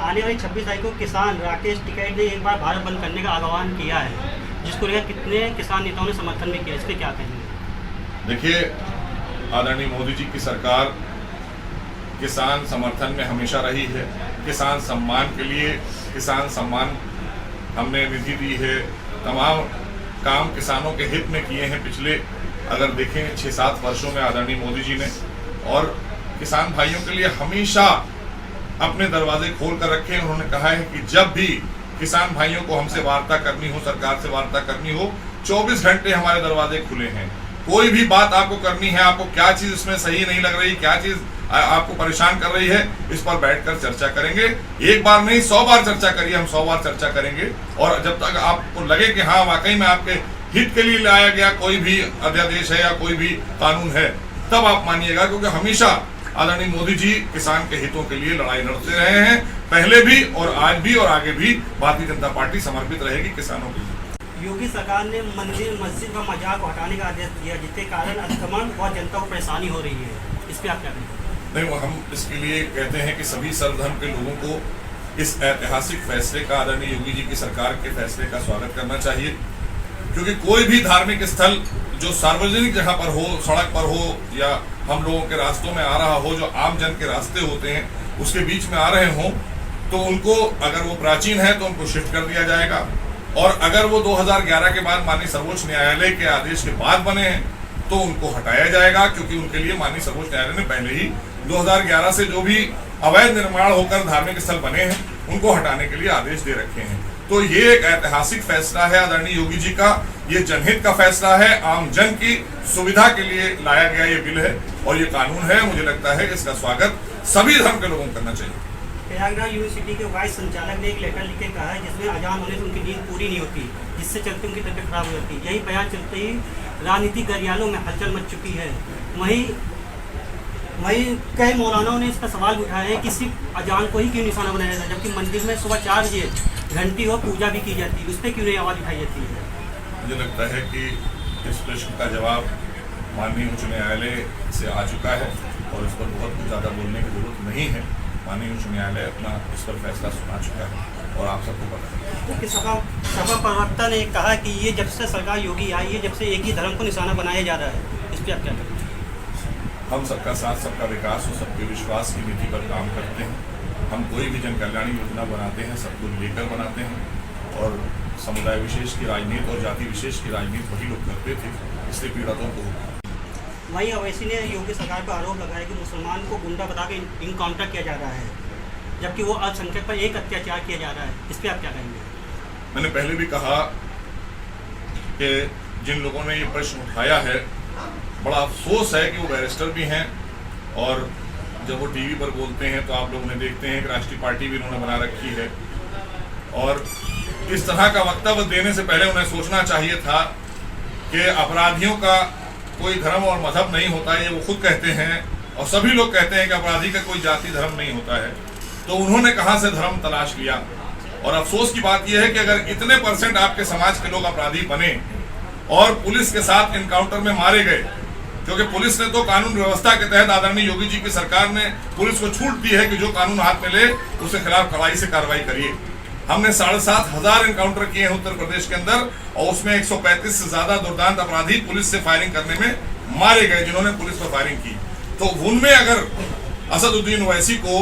आने वाली 26 तारीख को किसान राकेश टिकैत ने एक बार भारत बंद करने का आह्वान किया है, जिसको लेकर कितने किसान नेताओं ने समर्थन भी किया, इस पर क्या कहेंगे? देखिए, आदरणीय मोदी जी की सरकार किसान समर्थन में हमेशा रही है। किसान सम्मान के लिए किसान सम्मान हमने निधि दी है। तमाम काम किसानों के हित में किए हैं पिछले अगर देखें 6-7 वर्षों में आदरणीय मोदी जी ने, और किसान भाइयों के लिए हमेशा अपने दरवाजे खोल कर रखे हैं। उन्होंने कहा है कि जब भी किसान भाइयों को हमसे वार्ता करनी हो, सरकार से वार्ता करनी हो, 24 घंटे हमारे दरवाजे खुले हैं। कोई भी बात आपको करनी है, आपको क्या चीज इसमें सही नहीं लग रही, क्या चीज आपको परेशान कर रही है, इस पर बैठकर चर्चा करेंगे। एक बार नहीं 100 बार चर्चा करिए, हम 100 बार चर्चा करेंगे। और जब तक आपको लगे कि हाँ वाकई में आपके हित के लिए लाया गया कोई भी अध्यादेश है या कोई भी कानून है, तब आप मानिएगा। क्योंकि हमेशा आदरणीय मोदी जी किसान के हितों के लिए लड़ाई लड़ते रहे हैं, पहले भी और आज भी और आगे भी भारतीय जनता पार्टी समर्पित रहेगी किसानों के लिए। योगी सरकार ने मंदिर मस्जिद का मजाक को हटाने का आदेश दिया, जिसके कारण अतिक्रमण और जनता को परेशानी हो रही है, इस पर आप क्या कहेंगे? नहीं, हम इसके लिए कहते हैं कि सभी सर्वधर्म के लोगों को इस ऐतिहासिक फैसले का, आदरणीय योगी जी की सरकार के फैसले का स्वागत करना चाहिए। क्योंकि कोई भी धार्मिक स्थल जो सार्वजनिक जगह पर हो, सड़क पर हो या हम लोगों के रास्तों में आ रहा हो, जो आम जन के रास्ते होते हैं उसके बीच में आ रहे हों, तो उनको अगर वो प्राचीन है तो उनको शिफ्ट कर दिया जाएगा। और अगर वो 2011 के बाद माननीय सर्वोच्च न्यायालय के आदेश के बाद बने हैं तो उनको हटाया जाएगा। क्योंकि उनके लिए माननीय सर्वोच्च न्यायालय ने पहले ही 2011 से जो भी अवैध निर्माण होकर धार्मिक स्थल बने हैं उनको हटाने के लिए आदेश दे रखे हैं। तो ये एक ऐतिहासिक फैसला है आदरणीय योगी जी का, ये जनहित का फैसला है, आम जन की सुविधा के लिए लाया गया ये बिल है और ये कानून है। मुझे लगता है इसका स्वागत सभी धर्म के लोगों को करना चाहिए। प्रयागराज यूनिवर्सिटी के वाइस संचालक ने एक लेटर लिख के कहा है जिसमें अजान होने से उनकी नींद पूरी नहीं होती, जिससे चलते उनकी तबीयत खराब हो जाती है। यही बयान चलते ही राजनीतिक गरियालों में हलचल मच चुकी है। वहीं कई मौलानाओं ने इसका सवाल उठाया है कि सिर्फ अजान को ही क्यों निशाना बनाया जाता है, जबकि मंदिर में सुबह 4 बजे घंटी और पूजा भी की जाती है, उस पर क्यों नहीं आवाज़ उठाई जाती है? मुझे लगता है कि इस प्रश्न का जवाब माननीय उच्च न्यायालय से आ चुका है और इस पर बहुत कुछ ज़्यादा बोलने की जरूरत नहीं है। माननीय उच्च न्यायालय अपना इस पर फैसला सुना चुका है और आप सबको पता है। तो सभा प्रवक्ता ने कहा कि ये जब से सरकार योगी आई है, जब से एक ही धर्म को निशाना बनाया जा रहा है, इस पर आप क्या करेंगे? हम सबका साथ, सबका विकास और सबके विश्वास की नीति पर काम करते हैं। हम कोई भी जन कल्याण योजना बनाते हैं सबको लेकर बनाते हैं और समुदाय विशेष की राजनीति और जाति विशेष की राजनीति वही लोग करते थे, इसलिए पीड़ितों को होगा। वहीं अवैसी ने योगी सरकार पर आरोप लगाया कि मुसलमान को गुंडा बता के इनकाउंटर किया जा रहा है, जबकि वो अल्पसंख्यक पर एक अत्याचार किया जा रहा है, इस पर आप क्या कहेंगे? मैंने पहले भी कहा कि जिन लोगों ने ये प्रश्न उठाया है, बड़ा अफसोस है कि वो बैरिस्टर भी हैं और जब वो टीवी पर बोलते हैं तो आप लोग उन्हें देखते हैं कि राष्ट्रीय पार्टी भी उन्होंने बना रखी है। और इस तरह का वक्तव्य देने से पहले उन्हें सोचना चाहिए था कि अपराधियों का कोई धर्म और मजहब नहीं होता है, ये वो खुद कहते हैं और सभी लोग कहते हैं कि अपराधी का कोई जाति धर्म नहीं होता है। तो उन्होंने कहाँ से धर्म तलाश लिया? और अफसोस की बात यह है कि अगर इतने % आपके समाज के लोग अपराधी बने और पुलिस के साथ इनकाउंटर में मारे गए, क्योंकि पुलिस ने तो कानून व्यवस्था के तहत आदरणीय योगी जी की सरकार ने पुलिस को छूट दी है कि जो कानून हाथ में ले उसके खिलाफ कड़ाई से कार्रवाई करिए। हमने 7,500 इनकाउंटर किए हैं उत्तर प्रदेश के अंदर और उसमें 135 से ज्यादा दुर्दांत अपराधी पुलिस से फायरिंग करने में मारे गए, जिन्होंने पुलिस पर फायरिंग की। तो उनमें अगर असदुद्दीन ओवैसी को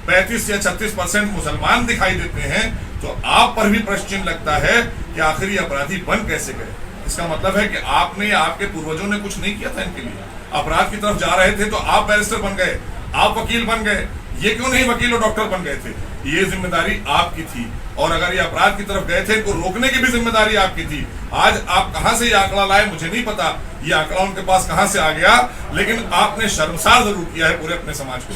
35 या 36% मुसलमान दिखाई देते हैं तो आप पर भी प्रश्न चिन्ह लगता है कि आखिर ये अपराधी बन कैसे गए। इसका मतलब है कि आपने या आपके पूर्वजों ने कुछ नहीं किया था इनके लिए। अपराध की तरफ जा रहे थे तो आप बैरिस्टर बन गए, आप वकील बन गए, ये क्यों नहीं वकील और डॉक्टर बन गए थे? ये जिम्मेदारी आपकी थी। और अगर ये अपराध की तरफ गए थे, इनको रोकने की भी जिम्मेदारी आपकी थी। आज आप कहां से ये आंकड़ा लाए मुझे नहीं पता, ये आंकड़ा उनके पास कहां से आ गया, लेकिन आपने शर्मसार जरूर किया है पूरे अपने समाज को।